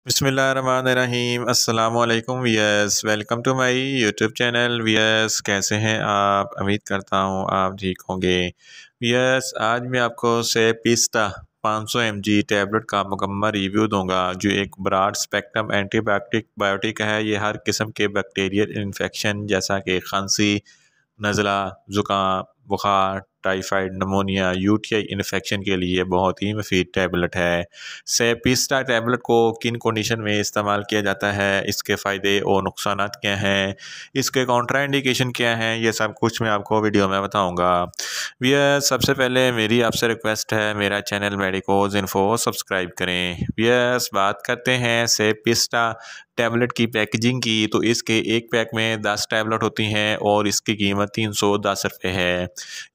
बिस्मिल्लाहिर्रहमानिर्रहीम अस्सलामुअलैकुम viewers, welcome to my YouTube channel. Viewers, कैसे हैं आप? उम्मीद करता हूँ आप ठीक होंगे। वियर्स, आज मैं आपको सेपिस्टा 500 mg टैबलेट का मुकम्मल रिव्यू दूंगा, जो एक ब्रॉड स्पेक्ट्रम एंटीबायोटिक है। ये हर किस्म के बैक्टीरियल इन्फेक्शन जैसा कि खांसी, नज़ला, ज़ुकाम, बुखार, टाइफाइड, नमोनिया, यूटीआई इन्फेक्शन के लिए बहुत ही मुफीद टैबलेट है। सेपिस्टा टैबलेट को किन कंडीशन में इस्तेमाल किया जाता है, इसके फ़ायदे और नुकसानात क्या हैं, इसके कॉन्ट्रा इंडिकेशन क्या हैं, ये सब कुछ मैं आपको वीडियो में बताऊंगा। भैया, सबसे पहले मेरी आपसे रिक्वेस्ट है, मेरा चैनल मेडिकोज इन्फो सब्सक्राइब करें। भैया, बात करते हैं सेपिस्टा टैबलेट की पैकेजिंग की, तो इसके एक पैक में 10 टैबलेट होती हैं और इसकी कीमत 310 रुपये है।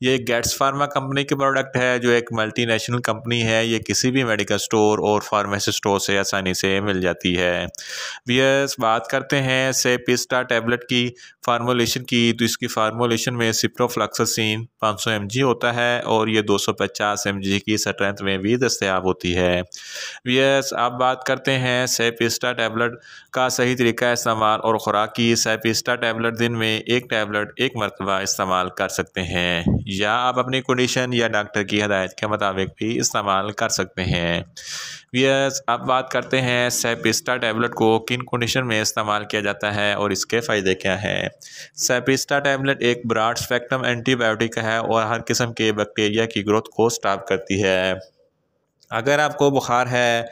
ये गेट्स फार्मा कंपनी की प्रोडक्ट है, जो एक मल्टीनेशनल कंपनी है। ये किसी भी मेडिकल स्टोर और फार्मेसी स्टोर से आसानी से मिल जाती है। वियर्स, बात करते हैं सेपिस्टा टैबलेट की फार्मूलेशन की, तो इसकी फार्मूलेशन में सिप्रोफ्लॉक्सासिन 500 mg होता है और ये 250 mg की स्ट्रेंथ में भी दस्तयाब होती है। वियर्स, अब बात करते हैं सेपिस्टा टैबलेट का सही तरीका इस्तेमाल और ख़ुराक की। सेपिस्टा टैबलेट दिन में एक टैबलेट एक मरतबा इस्तेमाल कर सकते हैं, या आप अपनी कंडीशन या डॉक्टर की हदायत के मुताबिक भी इस्तेमाल कर सकते हैं। वियर्स, अब बात करते हैं सेपिस्टा टैबलेट को किन कंडीशन में इस्तेमाल किया जाता है और इसके फ़ायदे क्या हैं। सेपिस्टा टैबलेट एक ब्रॉड स्पेक्ट्रम एंटीबायोटिक है और हर किस्म के बैक्टीरिया की ग्रोथ को स्टॉप करती है। अगर आपको बुखार है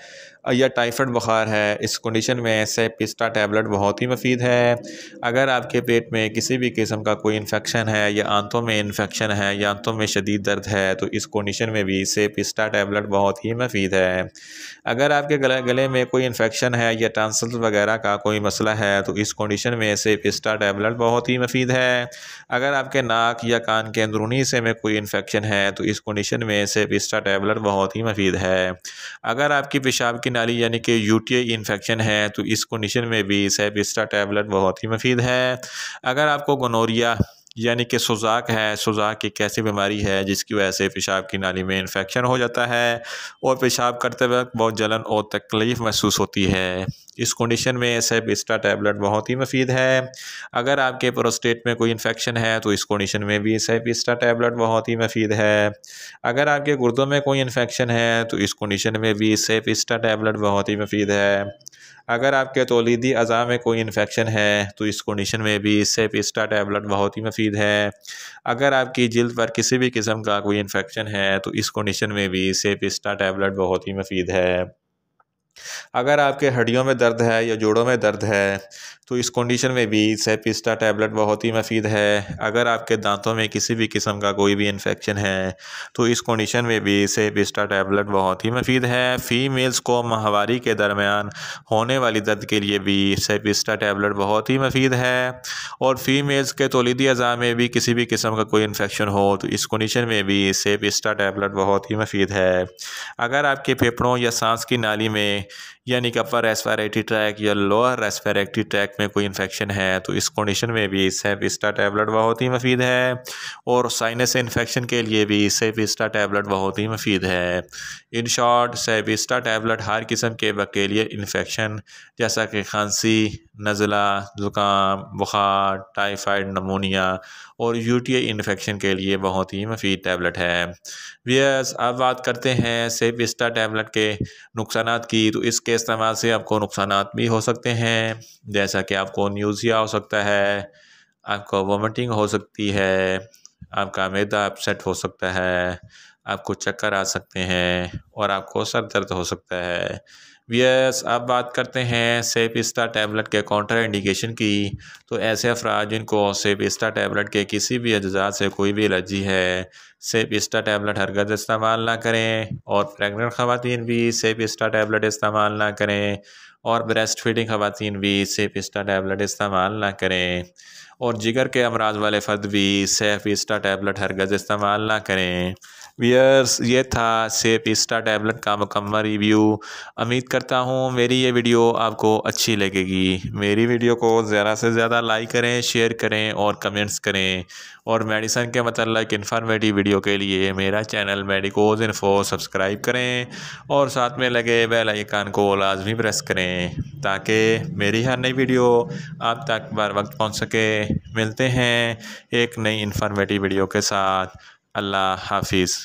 या टाइफाइड बुखार है, इस कंडीशन में सेपिस्टा टैबलेट बहुत ही मुफीद है। अगर आपके पेट में किसी भी किस्म का कोई इन्फेक्शन है, या आंतों में इन्फेक्शन है, या आंतों में शदीद दर्द है, तो इस कंडीशन में भी सेपिस्टा टैबलेट बहुत ही मुफीद है। अगर आपके गले में कोई इन्फेक्शन है या टॉन्सिल्स वगैरह का कोई मसला है, तो इस कंडीशन में सेपिस्टा टैबलेट बहुत ही मुफीद है। अगर आपके नाक या कान के अंदरूनी हिस्से में कोई इन्फेक्शन है, तो इस कंडीशन में सेपिस्टा टैबलेट बहुत ही मुफीद है। अगर आपकी पेशाब की नाली यानी कि यूटीआई इन्फेक्शन है, तो इस कंडीशन में भी सेपिस्टा टैबलेट बहुत ही मुफीद है। अगर आपको गोनोरिया यानी कि सुजाक है, सुजाक एक ऐसी बीमारी है जिसकी वजह से पेशाब की नाली में इन्फेक्शन हो जाता है और पेशाब करते वक्त बहुत जलन और तकलीफ़ महसूस होती है, इस कंडीशन में सेपिस्टा टैबलेट बहुत ही मुफीद है। अगर आपके प्रोस्टेट में कोई इन्फेक्शन है, तो इस कंडीशन में भी सेपिस्टा टैबलेट बहुत ही मुफीद है। अगर आपके गुर्दों में कोई इन्फेक्शन है, तो इस कंडीशन में भी सेपिस्टा टैबलेट बहुत ही मुफीद है। अगर आपके तौलीदी अज़ा में कोई इन्फेक्शन है, तो इस कंडीशन में भी सेपिस्टा टैबलेट बहुत ही मुफीद है। अगर आपकी जिल्द पर किसी भी किस्म का कोई इन्फेक्शन है, तो इस कंडीशन में भी सेपिस्टा टैबलेट बहुत ही मुफीद है। अगर आपके हड्डियों में दर्द है या जोड़ों में दर्द है, तो इस कंडीशन में भी सेपिस्टा टैबलेट बहुत ही मुफीद है। अगर आपके दांतों में किसी भी किस्म का कोई भी इन्फेक्शन है, तो इस कंडीशन में भी सेपिस्टा टैबलेट बहुत ही मुफीद है। फीमेल्स को माहवारी के दरमियान होने वाली दर्द के लिए भी सेपिस्टा टैबलेट बहुत ही मुफीद है। और फीमेल्स के तौलीदी अज़ा में भी किसी भी किस्म का कोई इन्फेक्शन हो, तो इस कंडीशन में भी सेपिस्टा टैबलेट बहुत ही मुफीद है। अगर आपके फेफड़ों या सांस की नाली में यानी कि अपर रेस्पिरेटरी ट्रैक या लोअर रेस्पिरेटरी ट्रैक में कोई इन्फेक्शन है, तो इस कंडीशन में भी सेपिस्टा टैबलेट बहुत ही मुफीद है। और साइनस इन्फेक्शन के लिए भी सेपिस्टा टैबलेट बहुत ही मुफीद है। इन शॉर्ट, सेपिस्टा टैबलेट हर किस्म के बैक्टीरियल इन्फेक्शन जैसा कि खांसी, नज़ला, ज़ुकाम, बुखार, टाइफाइड, नमोनिया और यूटीआई इन्फेक्शन के लिए बहुत ही मुफीद टैबलेट है। वियर्स, अब बात करते हैं सेपिस्टा टैबलेट के नुकसानात की, तो इसके इस्तेमाल से आपको नुकसानात भी हो सकते हैं, जैसा कि आपको न्यूज़िया हो सकता है, आपको वोमिटिंग हो सकती है, आपका मैदा अपसेट हो सकता है, आपको चक्कर आ सकते हैं और आपको सर दर्द हो सकता है। यस, अब बात करते हैं सेपिस्टा टैबलेट के काउंटर इंडिकेशन की। तो ऐसे अफराद जिनको सेपिस्टा टैबलेट के किसी भी अज्जा से कोई भी एलर्जी है, सेपिस्टा टैबलेट हरगज़ इस्तेमाल ना करें। और प्रेग्नेंट ख़वातीन भी सेपिस्टा टैबलेट इस्तेमाल ना करें। और ब्रेस्ट फीडिंग ख़वातीन भी सेपिस्टा टैबलेट इस्तेमाल ना करें। और जिगर के अमराज वाले फ़र्द भी सेपिस्टा टैबलेट हरगज़ इस्तेमाल ना करें। वियर्स ये था सेपिस्टा टैबलेट का मुकम्मल रिव्यू। उम्मीद करता हूँ मेरी ये वीडियो आपको अच्छी लगेगी। मेरी वीडियो को ज़्यादा से ज़्यादा लाइक करें, शेयर करें और कमेंट्स करें। और मेडिसिन के मतलब इन्फॉर्मेटिव वीडियो के लिए मेरा चैनल मेडिकोज इन्फो सब्सक्राइब करें और साथ में लगे बेल आइकन को लाजमी प्रेस करें ताकि मेरी हर नई वीडियो आप तक बर वक्त पहुँच सके। मिलते हैं एक नई इन्फॉर्मेटिव वीडियो के साथ। अल्लाह हाफिज़।